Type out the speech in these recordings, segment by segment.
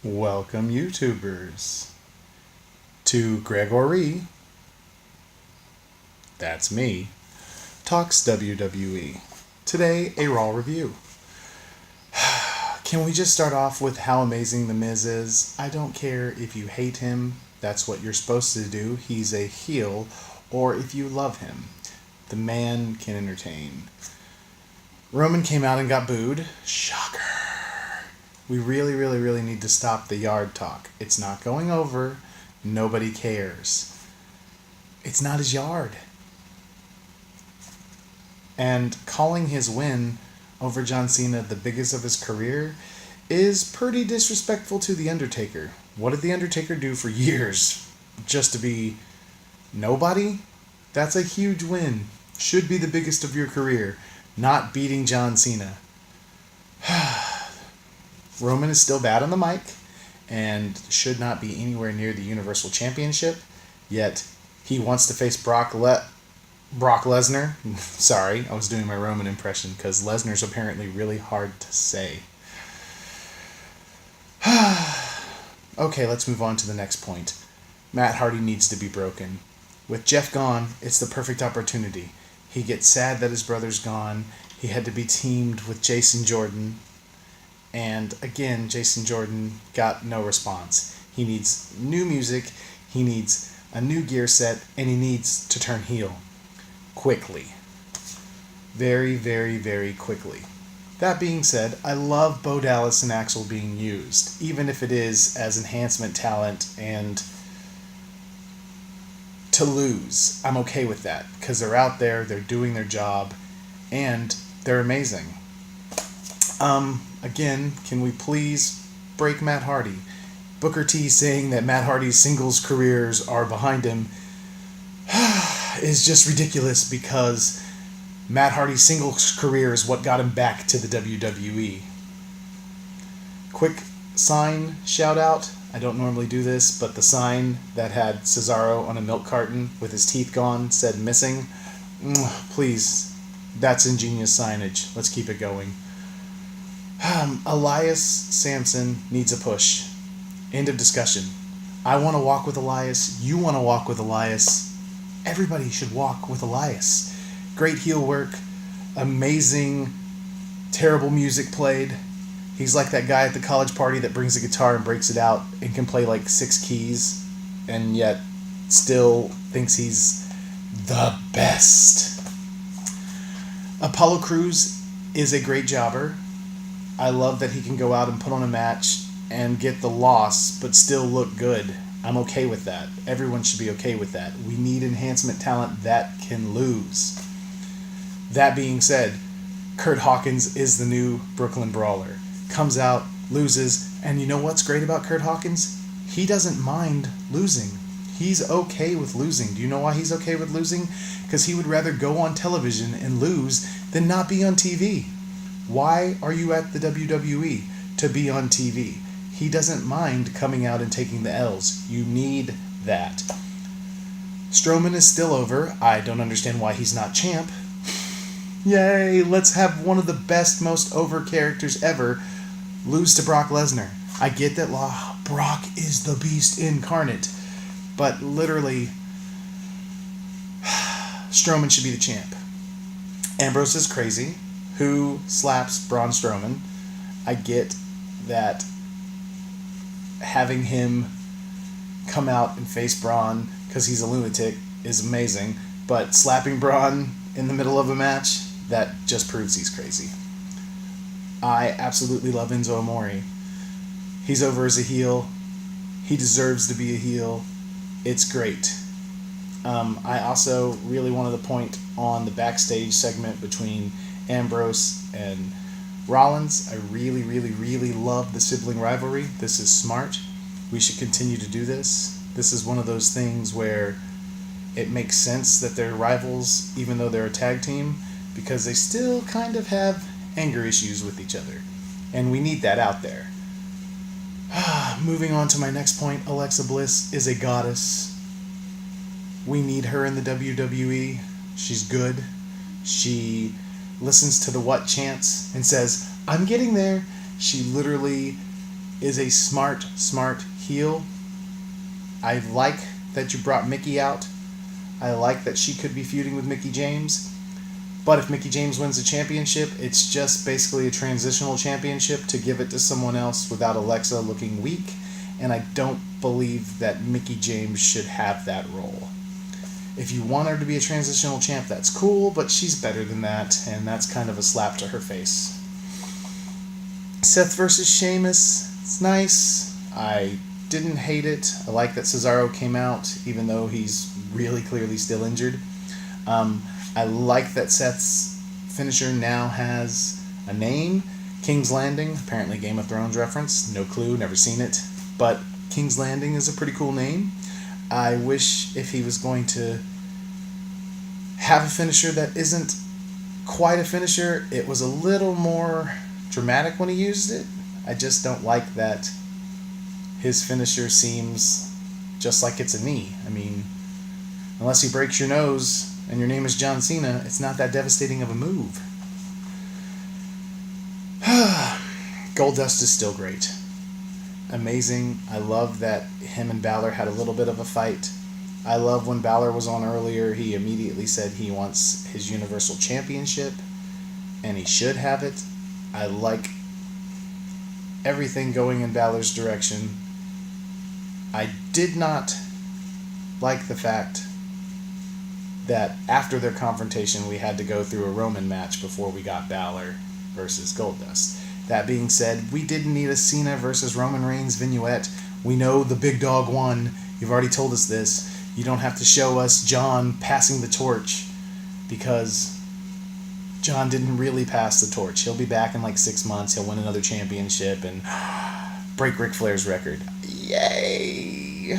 Welcome, YouTubers, to Gregory, that's me, Talks WWE. Today, a Raw review. Can we just start off with how amazing The Miz is? I don't care if you hate him, that's what you're supposed to do. He's a heel, or if you love him. The man can entertain. Roman came out and got booed. Shocker. We really need to stop the yard talk. It's not going over. Nobody cares. It's not his yard. And calling his win over John Cena the biggest of his career is pretty disrespectful to The Undertaker. What did The Undertaker do for years? Just to be nobody? That's a huge win. Should be the biggest of your career. Not beating John Cena. Roman is still bad on the mic and should not be anywhere near the Universal Championship, yet he wants to face Brock Lesnar. Sorry, I was doing my Roman impression because Lesnar's apparently really hard to say. Okay, let's move on to the next point. Matt Hardy needs to be broken. With Jeff gone, it's the perfect opportunity. He gets sad that his brother's gone. He had to be teamed with Jason Jordan. And again, Jason Jordan got no response. He needs new music, he needs a new gear set, and he needs to turn heel. Quickly. Very quickly. That being said, I love Bo Dallas and Axel being used, even if it is as enhancement talent and to lose. I'm okay with that, because they're out there, they're doing their job, and they're amazing. Again, can we please break Matt Hardy? Booker T saying that Matt Hardy's singles careers are behind him is just ridiculous because Matt Hardy's singles career is what got him back to the WWE. Quick sign shout out. I don't normally do this, but the sign that had Cesaro on a milk carton with his teeth gone said missing. Please, that's ingenious signage. Let's keep it going. Elias Samson needs a push. End of discussion. I want to walk with Elias. You want to walk with Elias. Everybody should walk with Elias. Great heel work. Amazing, terrible music played. He's like that guy at the college party that brings a guitar and breaks it out and can play like 6 keys and yet still thinks he's the best. Apollo Crews is a great jobber. I love that he can go out and put on a match and get the loss, but still look good. I'm okay with that. Everyone should be okay with that. We need enhancement talent that can lose. That being said, Kurt Hawkins is the new Brooklyn Brawler. Comes out, loses, and you know what's great about Kurt Hawkins? He doesn't mind losing. He's okay with losing. Do you know why he's okay with losing? Because he would rather go on television and lose than not be on TV. Why are you at the WWE? To be on TV. He doesn't mind coming out and taking the L's. You need that. Strowman is still over. I don't understand why he's not champ. Yay, let's have one of the best, most over characters ever lose to Brock Lesnar. I get that Brock is the beast incarnate, but literally, Strowman should be the champ. Ambrose is crazy. Who slaps Braun Strowman? I get that having him come out and face Braun because he's a lunatic is amazing, but slapping Braun in the middle of a match, that just proves he's crazy. I absolutely love Enzo Amore. He's over as a heel. He deserves to be a heel. It's great. I also really wanted to point on the backstage segment between Ambrose and Rollins. I really love the sibling rivalry. This is smart. We should continue to do this. This is one of those things where it makes sense that they're rivals even though they're a tag team because they still kind of have anger issues with each other. And we need that out there. Moving on to my next point, Alexa Bliss is a goddess. We need her in the WWE. She's good. She listens to the what chants and says, I'm getting there. She literally is a smart heel. I like that you brought Mickie out. I like that she could be feuding with Mickie James. But if Mickie James wins the championship, it's just basically a transitional championship to give it to someone else without Alexa looking weak. And I don't believe that Mickie James should have that role. If you want her to be a transitional champ, that's cool, but she's better than that, and that's kind of a slap to her face. Seth versus Sheamus, it's nice. I didn't hate it. I like that Cesaro came out, even though he's really clearly still injured. I like that Seth's finisher now has a name, King's Landing, apparently Game of Thrones reference, no clue, never seen it, but King's Landing is a pretty cool name. I wish if he was going to have a finisher that isn't quite a finisher, it was a little more dramatic when he used it. I just don't like that his finisher seems just like it's a knee. I mean, unless he breaks your nose and your name is John Cena, it's not that devastating of a move. Goldust is still great. Amazing. I love that him and Balor had a little bit of a fight. I love when Balor was on earlier, he immediately said he wants his Universal Championship, and he should have it. I like everything going in Balor's direction. I did not like the fact that after their confrontation we had to go through a Roman match before we got Balor versus Goldust. That being said, we didn't need a Cena versus Roman Reigns vignette. We know the big dog won. You've already told us this. You don't have to show us John passing the torch, because John didn't really pass the torch. He'll be back in like 6 months. He'll win another championship and break Ric Flair's record. Yay!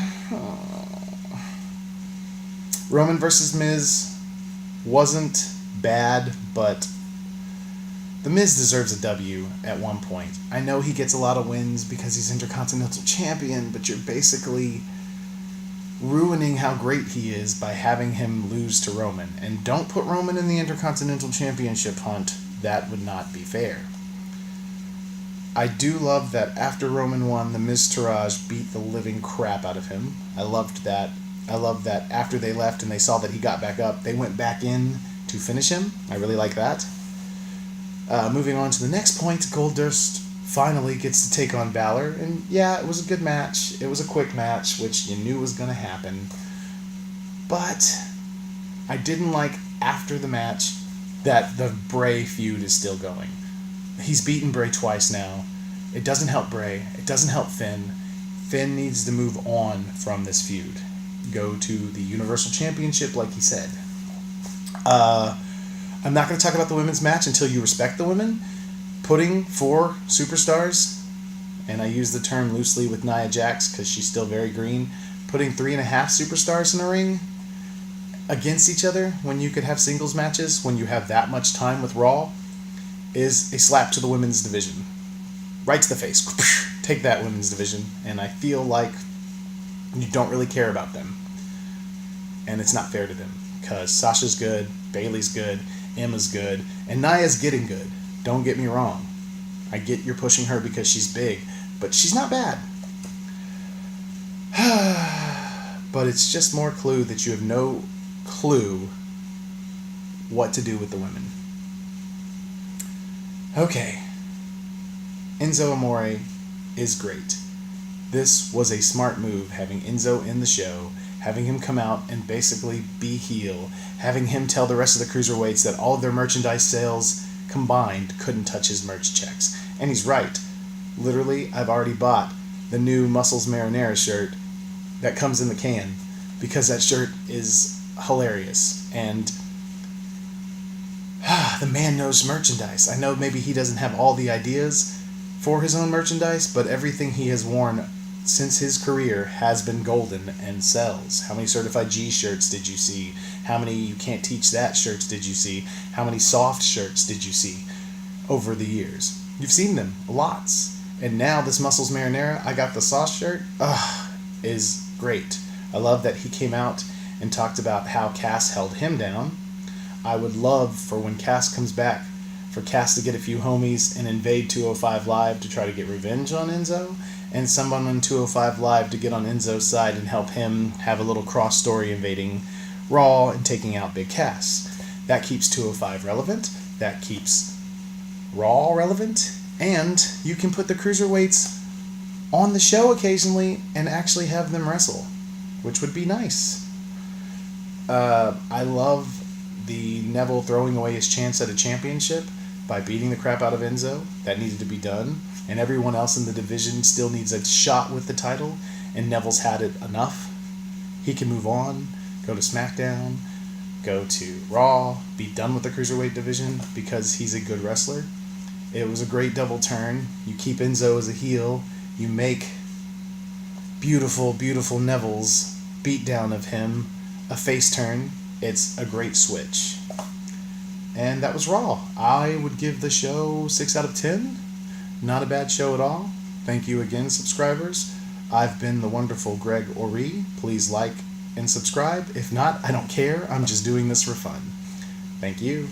Roman versus Miz wasn't bad, but The Miz deserves a W at one point. I know he gets a lot of wins because he's Intercontinental Champion, but you're basically ruining how great he is by having him lose to Roman. And don't put Roman in the Intercontinental Championship hunt. That would not be fair. I do love that after Roman won, the Miztourage beat the living crap out of him. I loved that. I love that after they left and they saw that he got back up, they went back in to finish him. I really like that. Moving on to the next point, Goldust finally gets to take on Balor. And yeah, it was a good match. It was a quick match, which you knew was going to happen. But I didn't like after the match that the Bray feud is still going. He's beaten Bray twice now. It doesn't help Bray. It doesn't help Finn. Finn needs to move on from this feud. Go to the Universal Championship like he said. I'm not going to talk about the women's match until you respect the women. Putting 4 superstars, and I use the term loosely with Nia Jax because she's still very green, putting 3.5 superstars in a ring against each other when you could have singles matches, when you have that much time with Raw, is a slap to the women's division. Right to the face. Take that, women's division. And I feel like you don't really care about them. And it's not fair to them. Because Sasha's good, Bayley's good, Emma's good, and Nia's getting good. Don't get me wrong. I get you're pushing her because she's big, but she's not bad. But it's just more clue that you have no clue what to do with the women. Okay. Enzo Amore is great. This was a smart move, having Enzo in the show, having him come out and basically be heel, having him tell the rest of the cruiserweights that all of their merchandise sales combined couldn't touch his merch checks. And he's right. Literally, I've already bought the new Muscles Marinara shirt that comes in the can because that shirt is hilarious. And the man knows merchandise. I know maybe he doesn't have all the ideas for his own merchandise, but everything he has worn since his career has been golden and sells. How many Certified G shirts did you see? How many You Can't Teach That shirts did you see? How many soft shirts did you see over the years? You've seen them, lots. And now this Muscles Marinara, I got the soft shirt, is great. I love that he came out and talked about how Cass held him down. I would love for when Cass comes back for Cass to get a few homies and invade 205 Live to try to get revenge on Enzo, and someone on 205 Live to get on Enzo's side and help him have a little cross story invading Raw and taking out Big Cass. That keeps 205 relevant, that keeps Raw relevant, and you can put the cruiserweights on the show occasionally and actually have them wrestle, which would be nice. I love the Neville throwing away his chance at a championship by beating the crap out of Enzo. That needed to be done. And everyone else in the division still needs a shot with the title, and Neville's had it enough. He can move on, go to SmackDown, go to Raw, be done with the Cruiserweight division because he's a good wrestler. It was a great double turn. You keep Enzo as a heel. You make beautiful, beautiful Neville's beatdown of him a face turn. It's a great switch. And that was Raw. I would give the show 6 out of 10. Not a bad show at all. Thank you again, subscribers. I've been the wonderful Greg Ori. Please like and subscribe. If not, I don't care. I'm just doing this for fun. Thank you.